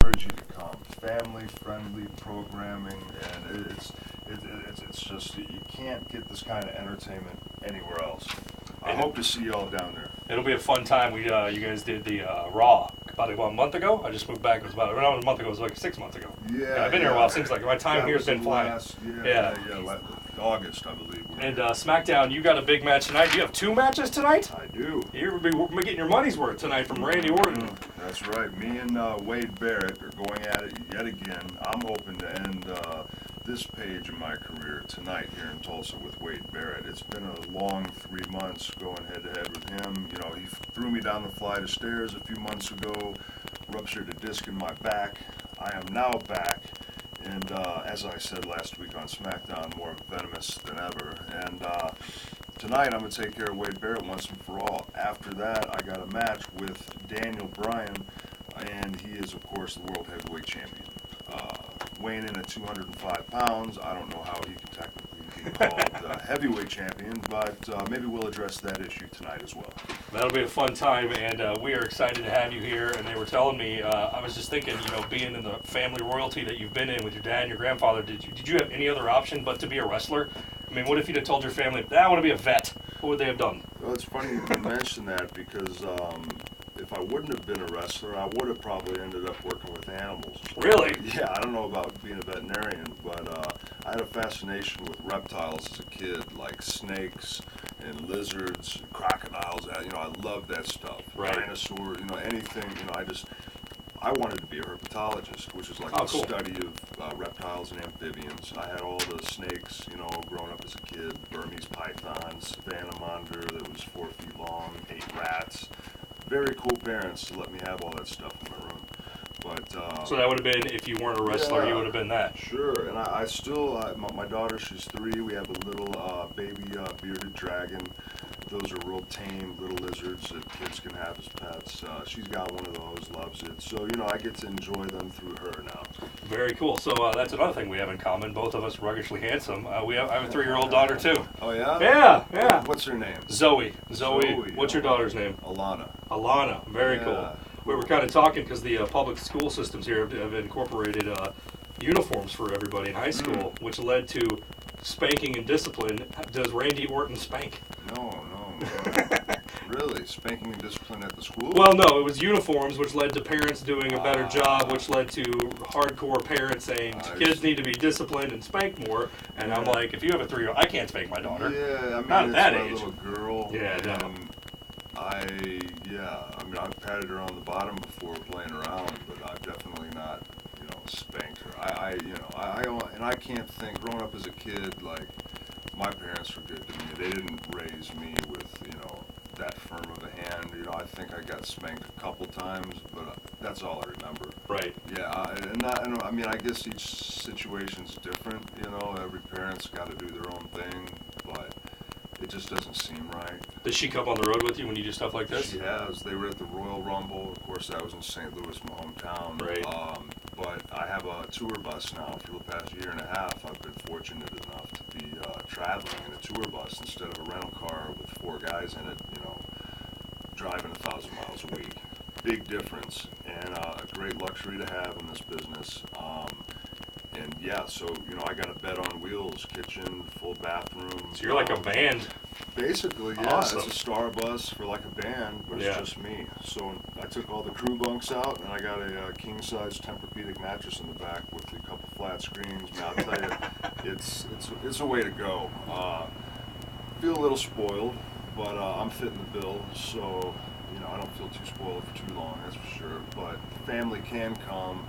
encourage you to come. Family-friendly programming, and it's just, you can't get this kind of entertainment anywhere else. I hope to see you all down there. It'll be a fun time. We you guys did the Raw about a month ago. I just moved back. It was about a month ago. It was like 6 months ago. Yeah, I've been here a while. Seems like my time here has been flying. August, I believe. And SmackDown, you got a big match tonight. You have 2 matches tonight? I do. You're getting your money's worth tonight from Randy Orton. That's right. Me and Wade Barrett are going at it yet again. I'm hoping to end this page in my career tonight here in Tulsa with Wade Barrett. It's been a long 3 months going head-to-head with him. You know, he threw me down the flight of stairs a few months ago, ruptured a disc in my back. I am now back. And as I said last week on SmackDown, more venomous than ever. And tonight I'm going to take care of Wade Barrett once and for all. After that, I got a match with Daniel Bryan, and he is, of course, the World Heavyweight Champion. Weighing in at 205 pounds, I don't know how he can technically be called heavyweight champion, but maybe we'll address that issue tonight as well. That'll be a fun time, and we are excited to have you here. And they were telling me, I was just thinking, you know, being in the family royalty that you've been in with your dad and your grandfather, did you have any other option but to be a wrestler? I mean, what if you'd have told your family, I want to be a vet? What would they have done? Well, it's funny you mention that because if I wouldn't have been a wrestler, I would have probably ended up working with animals. Really? Yeah, I don't know about being a veterinarian, but I had a fascination with reptiles as a kid, like snakes and lizards, and crocodiles. You know, I loved that stuff. Right. Dinosaurs, you know, anything. You know, I wanted to be a herpetologist, which is like the study of reptiles and amphibians. I had all the snakes, you know, growing up as a kid, Burmese pythons, Savannah monitor that was 4 feet long, 8 rats. Very cool parents to let me have all that stuff in my room. But so that would have been, if you weren't a wrestler, you would have been that. Sure, and I still, my daughter, she's 3. We have a little baby bearded dragon. Those are real tame little lizards that kids can have as pets. She's got one of those, loves it. So, you know, I get to enjoy them through her now. Very cool. So that's another thing we have in common. Both of us ruggishly handsome. I have a 3-year-old daughter, too. Oh, yeah? Yeah. What's her name? Zoe. What's your daughter's name? Alana. Very cool. We were kind of talking because the public school systems here have incorporated uniforms for everybody in high school, which led to spanking and discipline. Does Randy Orton spank? No. Really? Spanking and discipline at the school? Well, no. It was uniforms, which led to parents doing a better job, which led to hardcore parents saying kids need to be disciplined and spanked more. And I'm like, if you have a 3-year-old, I can't spank my daughter. Yeah, I mean, not at that my age. Little girl. Yeah, no. I mean, I've patted her on the bottom before playing around, but I've definitely not, you know, spanked her. And I can't think, growing up as a kid, like, my parents were good to me. They didn't raise me with, you know, that firm of a hand. You know, I think I got spanked a couple times, but that's all I remember. Right. Yeah, I mean, I guess each situation's different, you know, every parent's got to do their own thing, but it just doesn't seem right. Does she come on the road with you when you do stuff like this? She has. They were at the Royal Rumble. Of course, that was in St. Louis, my hometown. Right. But I have a tour bus now. For the past year and a half, I've been fortunate enough to be traveling in a tour bus instead of a rental car with 4 guys in it, you know, driving 1,000 miles a week. Big difference, and a great luxury to have in this business. And yeah, so, you know, I got a bed on wheels, kitchen, full bathroom. So you're like a band. Basically, yeah. Awesome. It's a star bus for like a band, but it's just me. So I took all the crew bunks out, and I got a king-size Tempur-Pedic mattress in the back with a couple flat screens. Man, I'll tell you, it's a way to go. Feel a little spoiled, but I'm fitting the bill, so, you know, I don't feel too spoiled for too long, that's for sure. But family can come.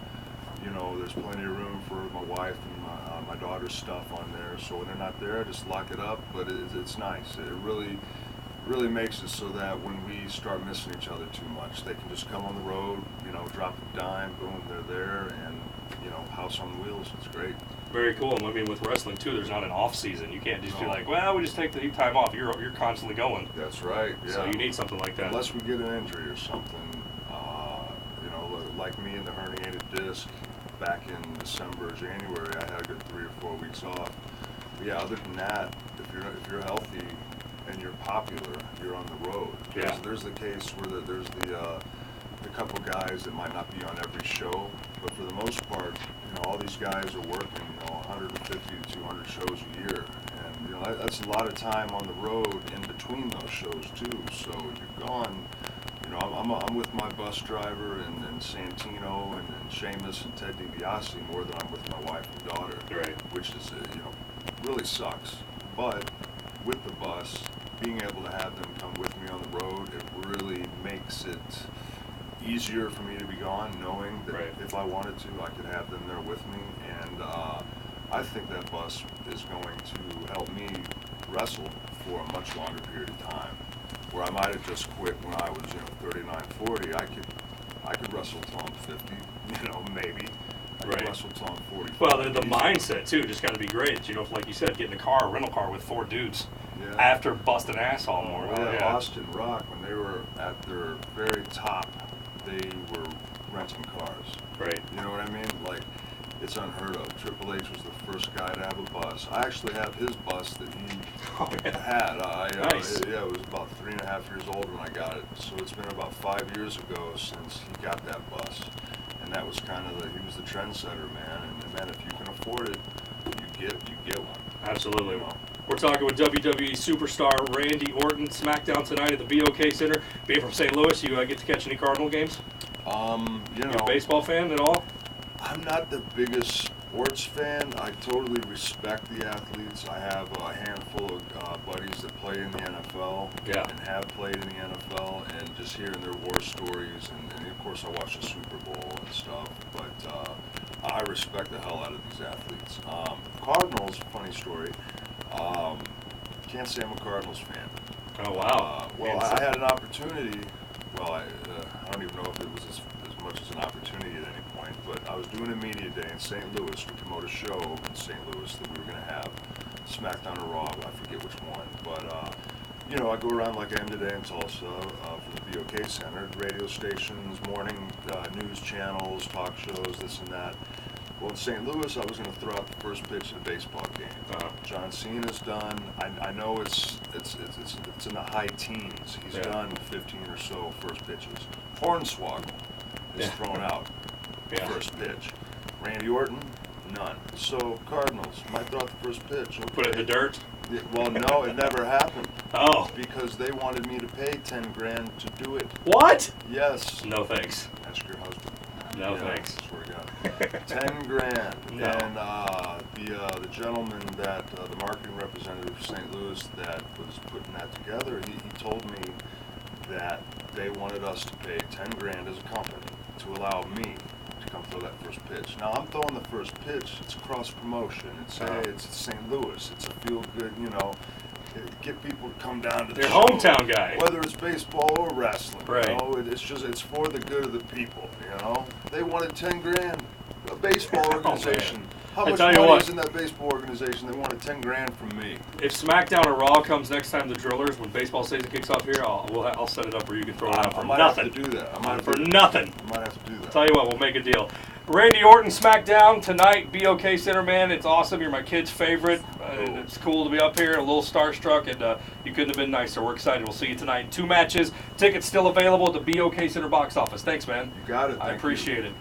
You know, there's plenty of room for my wife and my daughter's stuff on there. So when they're not there, I just lock it up. But it's nice. It really makes it so that when we start missing each other too much, they can just come on the road, you know, drop a dime, boom, they're there, and, you know, house on wheels. It's great. Very cool. And I mean, with wrestling too, there's not an off season. You can't just be like, well, we just take the time off. You're constantly going. That's right. Yeah. So you need something like that. Unless we get an injury or something, you know, like me and the herniated disc. Back in December, January, I had a good 3 or 4 weeks off. But yeah, other than that, if you're healthy and you're popular, you're on the road. Yeah. There's the case where there's the couple guys that might not be on every show, but for the most part, all these guys are working, 150 to 200 shows a year, and that's a lot of time on the road in between those shows too. So you're gone. I'm with my bus driver and Santino and Seamus and Ted DiBiase more than I'm with my wife and daughter, right? Which is really sucks. But with the bus, being able to have them come with me on the road, it really makes it easier for me to be gone, knowing that if I wanted to, I could have them there with me. And I think that bus is going to help me wrestle for a much longer period of time. Where I might have just quit when I was 39, 40, I could wrestle till I'm 50, maybe. I could wrestle till I'm 40. Well, the mindset too just got to be great. Like you said, get in a rental car with 4 dudes after busting ass all morning. Austin Rock, when they were at their very top, they were renting cars. Right. You know what I mean? Like, it's unheard of. Triple H was the first guy to have a bus. I actually have his bus that he had. Nice. It was about 3.5 years old when I got it. So it's been about 5 years ago since he got that bus. And that was kind of he was the trendsetter, man. And man, if you can afford it, you get one. Absolutely. We're talking with WWE superstar Randy Orton. SmackDown tonight at the BOK Center. Being from St. Louis, you get to catch any Cardinal games? You a baseball fan at all? I'm not the biggest sports fan. I totally respect the athletes. I have a handful of buddies that play in the NFL and have played in the NFL, and just hearing their war stories, and of course I watch the Super Bowl and stuff, but I respect the hell out of these athletes. Cardinals, funny story, can't say I'm a Cardinals fan. Oh, wow. Well, I had an opportunity, I don't even know if it was as much as an opportunity at any point, but I was doing a media day in St. Louis to promote a show in St. Louis that we were going to have, SmackDown or Raw, I forget which one, but I go around like I am today in Tulsa for the BOK Center, radio stations, morning news channels, talk shows, this and that. Well, in St. Louis, I was going to throw out the first pitch of a baseball game. John Cena's done. I know it's in the high teens. He's done 15 or so first pitches. Hornswoggle is thrown out first pitch. Randy Orton, none. So Cardinals might throw out the first pitch. Okay. Put it in the dirt? Well, no, it never happened. Oh. Because they wanted me to pay 10 grand to do it. What? Yes. No thanks. Ask your husband. No thanks. I swear to God. 10 grand. No. And the gentleman that, the marketing representative of St. Louis that was putting that together, he told me that they wanted us to pay 10 grand as a company to allow me to come throw that first pitch. Now, I'm throwing the first pitch. It's cross promotion. It's St. Louis. It's a feel good, get people to come down to the Your show, hometown guy. whether it's baseball or wrestling. Right. It's for the good of the people. They wanted 10 grand. A baseball organization. How much money is in that baseball organization? They wanted 10 grand from me. If SmackDown or Raw comes next time, the Drillers, when baseball season kicks off here, I'll set it up where you can throw it out for I might nothing. have to do that. Nothing. I might have to do that. Tell you what, we'll make a deal. Randy Orton, SmackDown tonight, BOK Center, man. It's awesome. You're my kid's favorite. It's cool to be up here, a little starstruck, and you couldn't have been nicer. We're excited. We'll see you tonight. 2 matches. Tickets still available at the BOK Center box office. Thanks, man. You got it. I appreciate it.